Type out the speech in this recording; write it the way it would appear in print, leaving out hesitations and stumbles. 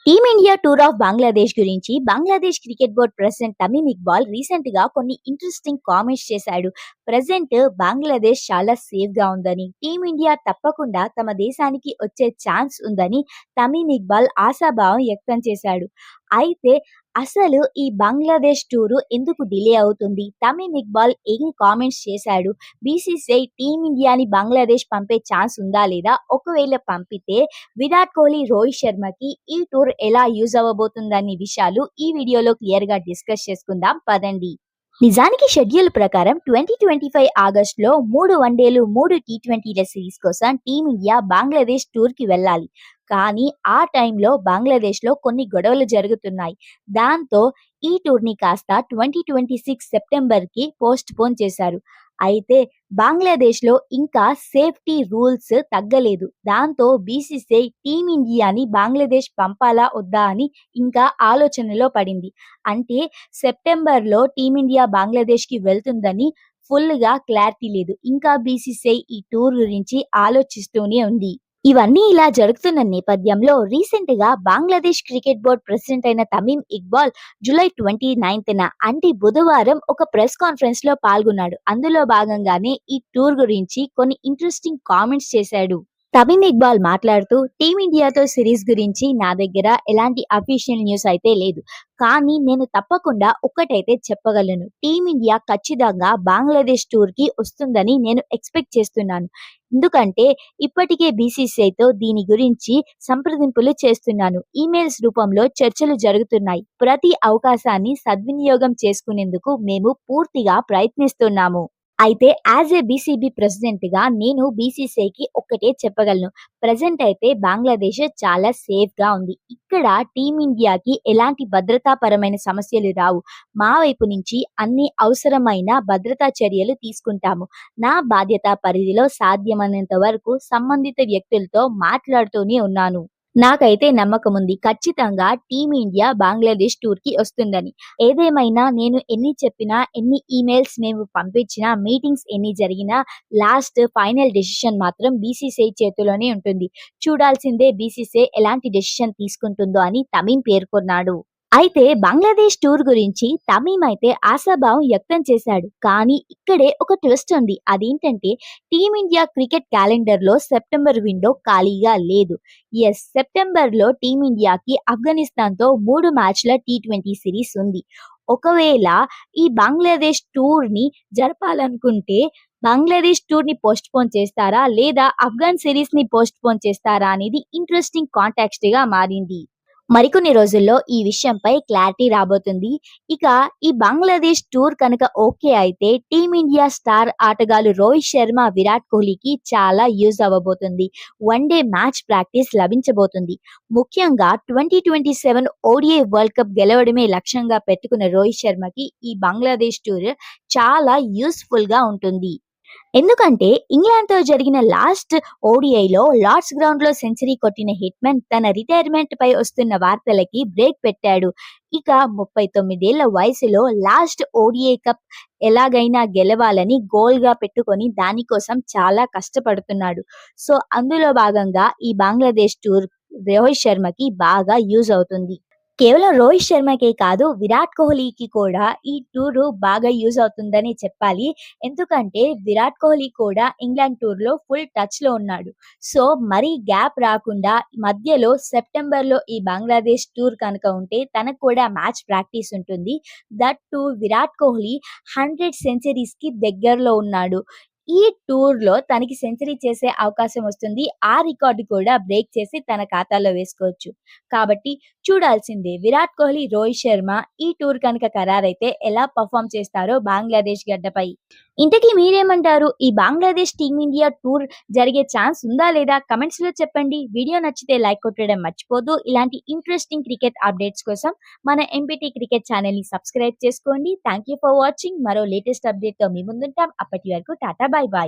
Team India tour of Bangladesh గురించి Bangladesh cricket board president Tamim Iqbal recent గా కొన్ని ఇంట్రెస్టింగ్ కామెంట్స్ చేశాడు. ప్రెసెంట్ బంగ్లాదేశ్ చాలా సేఫ్ గా ఉందని, టీమిండియా తప్పకుండా తమ దేశానికి వచ్చే ఛాన్స్ ఉందని తమీమ్ ఇక్బాల్ ఆశాభావం వ్యక్తం చేశాడు. అయితే అసలు ఈ బంగ్లాదేశ్ టూరు ఎందుకు డిలే అవుతుంది? తమీమ్ ఇక్బాల్ ఏం కామెంట్స్ చేశాడు? బీసీసీఐ టీమిండియాని బంగ్లాదేశ్ పంపే ఛాన్స్ ఉందా లేదా? ఒకవేళ పంపితే విరాట్ కోహ్లీ, రోహిత్ శర్మకి ఈ టూర్ ఎలా యూజ్ అవ్వబోతుందనే విషయాలు ఈ వీడియోలో క్లియర్ గా డిస్కస్ చేసుకుందాం పదండి. నిజానికి షెడ్యూల్ ప్రకారం 2025 ఆగస్టులో 3 వన్డేలు, 3 టీ20ల సిరీస్ కోసం టీమిండియా బంగ్లాదేశ్ టూర్ కి వెళ్ళాలి. కానీ ఆ టైంలో బంగ్లాదేశ్లో కొన్ని గొడవలు జరుగుతున్నాయి. దాంతో ఈ టూర్ని కాస్త 2026 సెప్టెంబర్కి పోస్ట్ పోన్ చేశారు. అయితే బంగ్లాదేశ్లో ఇంకా సేఫ్టీ రూల్స్ తగ్గలేదు. దాంతో బీసీసీఐ టీమిండియాని బంగ్లాదేశ్ పంపాలా వద్దా అని ఇంకా ఆలోచనలో పడింది. అంటే సెప్టెంబర్లో టీమిండియా బంగ్లాదేశ్కి వెళ్తుందని ఫుల్గా క్లారిటీ లేదు. ఇంకా బీసీసీఐ ఈ టూర్ గురించి ఆలోచిస్తూనే ఉంది. ఇవన్నీ ఇలా జరుగుతున్న నేపథ్యంలో రీసెంట్ గా బంగ్లాదేశ్ క్రికెట్ బోర్డ్ ప్రెసిడెంట్ అయిన తమీమ్ ఇక్బాల్ జూలై 29న అంటే బుధవారం ఒక ప్రెస్ కాన్ఫరెన్స్ లో పాల్గొన్నాడు. అందులో భాగంగానే ఈ టూర్ గురించి కొన్ని ఇంట్రెస్టింగ్ కామెంట్స్ చేశాడు. తమీమ్ ఇక్బాల్ మాట్లాడుతూ, టీమిండియాతో సిరీస్ గురించి నా దగ్గర ఎలాంటి అఫీషియల్ న్యూస్ అయితే లేదు. కానీ నేను తప్పకుండా ఒక్కటైతే చెప్పగలను. టీమిండియా ఖచ్చితంగా బంగ్లాదేశ్ టూర్ కి వస్తుందని నేను ఎక్స్పెక్ట్ చేస్తున్నాను. ఎందుకంటే ఇప్పటికే బీసీసీఐతో దీని గురించి సంప్రదింపులు చేస్తున్నాను. ఈమెయిల్స్ రూపంలో చర్చలు జరుగుతున్నాయి. ప్రతి అవకాశాన్ని సద్వినియోగం చేసుకునేందుకు మేము పూర్తిగా ప్రయత్నిస్తున్నాము. అయితే యాజ్ ఏ బీసీబీ ప్రెసిడెంట్ గా నేను బీసీసీఐకి ఒక్కటే చెప్పగలను. ప్రజెంట్ అయితే బంగ్లాదేశ్ చాలా సేఫ్ గా ఉంది. ఇక్కడ టీమిండియాకి ఎలాంటి భద్రతాపరమైన సమస్యలు రావు. మా వైపు నుంచి అన్ని అవసరమైన భద్రతా చర్యలు తీసుకుంటాము. నా బాధ్యత పరిధిలో సాధ్యమైనంత వరకు సంబంధిత వ్యక్తులతో మాట్లాడుతూనే ఉన్నాను. నాకైతే నమ్మకం ఉంది, ఖచ్చితంగా టీమిండియా బంగ్లాదేశ్ టూర్ కి వస్తుందని. ఏదేమైనా నేను ఎన్ని చెప్పినా, ఎన్ని ఈమెయిల్స్ మేము పంపించినా, మీటింగ్స్ ఎన్ని జరిగినా లాస్ట్ ఫైనల్ డెసిషన్ మాత్రం బీసీసీఐ చేతిలోనే ఉంటుంది. చూడాల్సిందే బీసీసీఐ ఎలాంటి డెసిషన్ తీసుకుంటుందో అని తమీమ్ పేర్కొన్నాడు. అయితే బంగ్లాదేశ్ టూర్ గురించి తమీమ్ అయితే ఆశాభావం వ్యక్తం చేశాడు. కానీ ఇక్కడే ఒక ట్విస్ట్ ఉంది. అదేంటంటే టీమిండియా క్రికెట్ క్యాలెండర్ లో సెప్టెంబర్ విండో ఖాళీగా లేదు. సెప్టెంబర్ లో టీమిండియాకి ఆఫ్ఘనిస్తాన్ తో 3 మ్యాచ్ల టీ20 సిరీస్ ఉంది. ఒకవేళ ఈ బంగ్లాదేశ్ టూర్ ని జరపాలనుకుంటే బంగ్లాదేశ్ టూర్ ని పోస్ట్ పోన్ చేస్తారా లేదా ఆఫ్ఘన్ సిరీస్ ని పోస్ట్ పోన్ చేస్తారా అనేది ఇంట్రెస్టింగ్ కాంటాక్స్ట్ గా మారింది. మరికొన్ని రోజుల్లో ఈ విషయంపై క్లారిటీ రాబోతుంది. ఇక ఈ బంగ్లాదేశ్ టూర్ కనుక ఓకే అయితే టీమిండియా స్టార్ ఆటగాళ్లు రోహిత్ శర్మ, విరాట్ కోహ్లీకి చాలా యూజ్ అవ్వబోతుంది. వన్డే మ్యాచ్ ప్రాక్టీస్ లభించబోతుంది. ముఖ్యంగా 2027 ఓడిఐ వరల్డ్ కప్ గెలవడమే లక్ష్యంగా పెట్టుకున్న రోహిత్ శర్మకి ఈ బంగ్లాదేశ్ టూర్ చాలా యూస్ఫుల్ గా ఉంటుంది. ఎందుకంటే ఇంగ్లాండ్తో జరిగిన లాస్ట్ ఓడిఐలో లార్డ్స్ గ్రౌండ్ లో సెంచరీ కొట్టిన హిట్మెన్ తన రిటైర్మెంట్ పై వస్తున్న వార్తలకి బ్రేక్ పెట్టాడు. ఇక 39 ఏళ్ల వయసులో లాస్ట్ ఓడిఐ కప్ ఎలాగైనా గెలవాలని గోల్ గా పెట్టుకొని దానికోసం చాలా కష్టపడుతున్నాడు. సో అందులో భాగంగా ఈ బంగ్లాదేశ్ టూర్ రోహిత్ శర్మకి బాగా యూజ్ అవుతుంది. కేవలం రోహిత్ శర్మకే కాదు, విరాట్ కోహ్లీకి కూడా ఈ టూర్ బాగా యూజ్ అవుతుందని చెప్పాలి. ఎందుకంటే విరాట్ కోహ్లీ కూడా ఇంగ్లాండ్ టూర్ లో ఫుల్ టచ్ లో ఉన్నాడు. సో మరీ గ్యాప్ రాకుండా మధ్యలో సెప్టెంబర్ లో ఈ బంగ్లాదేశ్ టూర్ కనుక ఉంటే తనకు కూడా మ్యాచ్ ప్రాక్టీస్ ఉంటుంది. That to Virat Kohli 100 centuries కి దగ్గరలో ఉన్నాడు. ఈ టూర్ లో తనకి సెంచరీ చేసే అవకాశం వస్తుంది. ఆ రికార్డు కూడా బ్రేక్ చేసి తన ఖాతాలో వేసుకోవచ్చు. కాబట్టి చూడాల్సిందే విరాట్ కోహ్లీ, రోహిత్ శర్మ ఈ టూర్ కనుక ఖరారైతే ఎలా పర్ఫామ్ చేస్తారో బంగ్లాదేశ్ గడ్డపై. ఇంతకీ మీరేమంటారు? ఈ బంగ్లాదేశ్ టీమిండియా టూర్ జరిగే ఛాన్స్ ఉందా లేదా? కమెంట్స్ లో చెప్పండి. వీడియో నచ్చితే లైక్ కొట్టడం మర్చిపోదు. ఇలాంటి ఇంట్రెస్టింగ్ క్రికెట్ అప్డేట్స్ కోసం మన ఎంపీటీ క్రికెట్ ఛానల్ ని సబ్స్క్రైబ్ చేసుకోండి. Thank you for watching. మరో లేటెస్ట్ అప్డేట్ తో మీ ముందుంటాం. అప్పటి వరకు టాటా, బై బై.